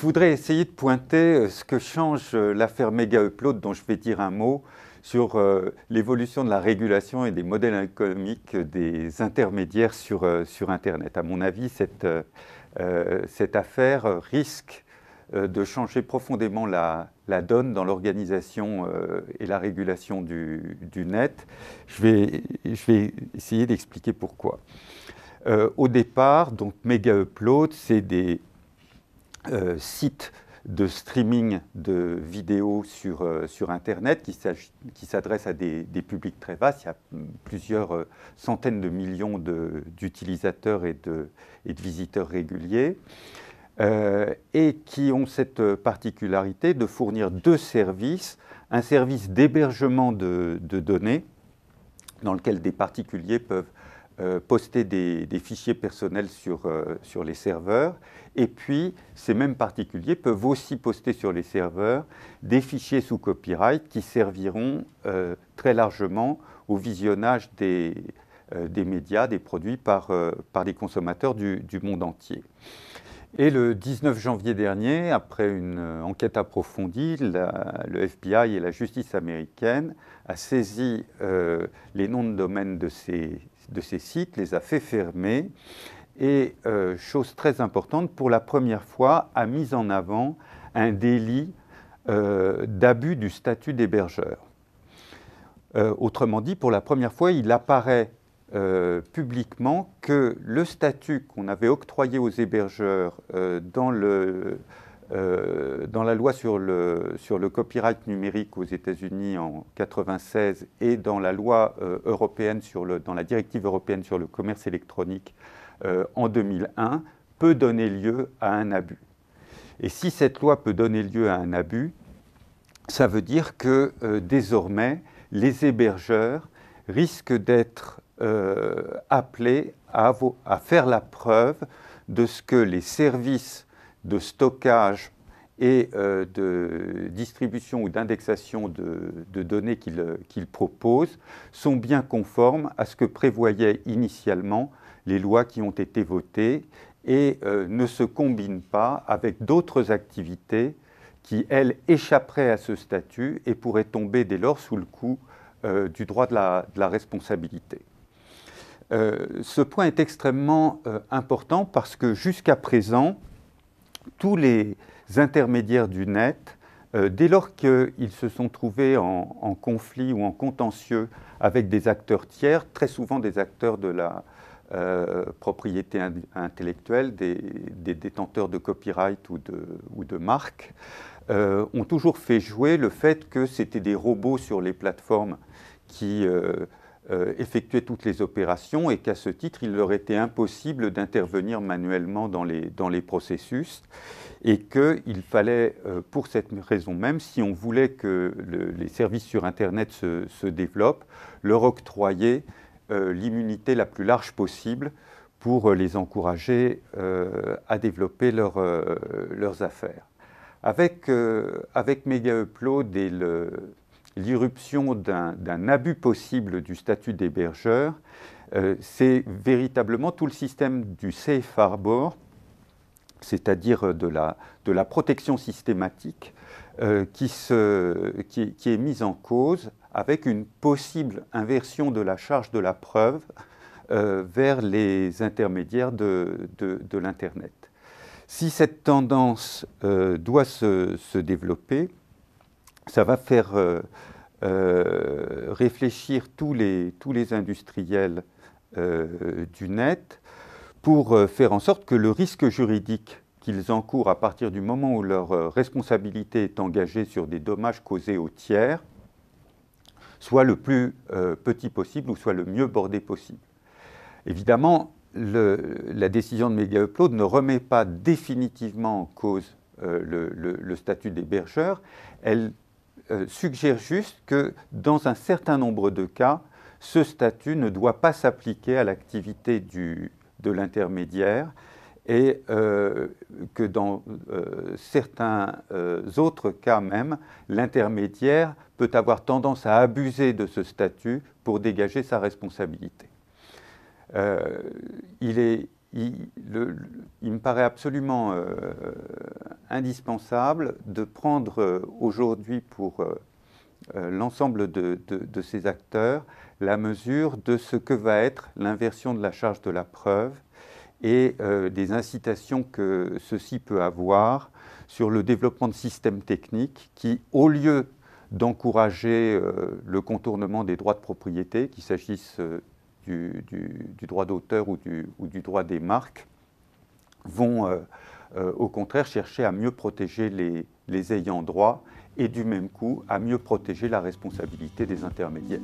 je voudrais essayer de pointer ce que change l'affaire Megaupload, dont je vais dire un mot, sur l'évolution de la régulation et des modèles économiques des intermédiaires sur Internet. À mon avis, cette affaire risque de changer profondément la donne dans l'organisation et la régulation du net. Je vais essayer d'expliquer pourquoi. Au départ, donc Megaupload, c'est des sites de streaming de vidéos sur Internet qui s'adressent à des publics très vastes. Il y a plusieurs centaines de millions d'utilisateurs et de visiteurs réguliers et qui ont cette particularité de fournir deux services. Un service d'hébergement de données dans lequel des particuliers peuvent poster des fichiers personnels sur les serveurs. Et puis, ces mêmes particuliers peuvent aussi poster sur les serveurs des fichiers sous copyright qui serviront très largement au visionnage des médias, des produits par les consommateurs du monde entier. Et le 19 janvier dernier, après une enquête approfondie, le FBI et la justice américaine a saisi les noms de domaine de ces sites, les a fait fermer et, chose très importante, pour la première fois, a mis en avant un délit d'abus du statut d'hébergeur. Autrement dit, pour la première fois, il apparaît publiquement que le statut qu'on avait octroyé aux hébergeurs dans la loi sur le copyright numérique aux États-Unis en 1996 et dans la loi européenne dans la directive européenne sur le commerce électronique en 2001 peut donner lieu à un abus. Et si cette loi peut donner lieu à un abus, ça veut dire que désormais les hébergeurs risquent d'être appelés à faire la preuve de ce que les services de stockage et de distribution ou d'indexation de données qu'ils proposent sont bien conformes à ce que prévoyaient initialement les lois qui ont été votées et ne se combinent pas avec d'autres activités qui, elles, échapperaient à ce statut et pourraient tomber dès lors sous le coup du droit de la responsabilité. Ce point est extrêmement important parce que jusqu'à présent, tous les intermédiaires du net, dès lors qu'ils se sont trouvés en conflit ou en contentieux avec des acteurs tiers, très souvent des acteurs de la propriété intellectuelle, des détenteurs de copyright ou de marques, ont toujours fait jouer le fait que c'était des robots sur les plateformes qui effectuaient toutes les opérations et qu'à ce titre, il leur était impossible d'intervenir manuellement dans les processus et qu'il fallait, pour cette raison même, si on voulait que les services sur Internet se développent, leur octroyer l'immunité la plus large possible pour les encourager à développer leurs affaires. Avec Megaupload et l'irruption d'un abus possible du statut d'hébergeur, c'est véritablement tout le système du safe harbor, c'est-à-dire de la protection systématique, qui est mise en cause avec une possible inversion de la charge de la preuve vers les intermédiaires de l'Internet. Si cette tendance doit se développer, ça va faire réfléchir tous les industriels du net pour faire en sorte que le risque juridique qu'ils encourent à partir du moment où leur responsabilité est engagée sur des dommages causés aux tiers soit le plus petit possible ou soit le mieux bordé possible. Évidemment, la décision de Megaupload ne remet pas définitivement en cause le statut d'hébergeur. Elle suggère juste que dans un certain nombre de cas, ce statut ne doit pas s'appliquer à l'activité de l'intermédiaire et que dans certains autres cas même, l'intermédiaire peut avoir tendance à abuser de ce statut pour dégager sa responsabilité. Il me paraît absolument indispensable de prendre aujourd'hui pour l'ensemble de ces acteurs la mesure de ce que va être l'inversion de la charge de la preuve et des incitations que ceci peut avoir sur le développement de systèmes techniques qui, au lieu d'encourager le contournement des droits de propriété, qu'il s'agisse du droit d'auteur ou du droit des marques, vont au contraire chercher à mieux protéger les ayants droit et du même coup à mieux protéger la responsabilité des intermédiaires.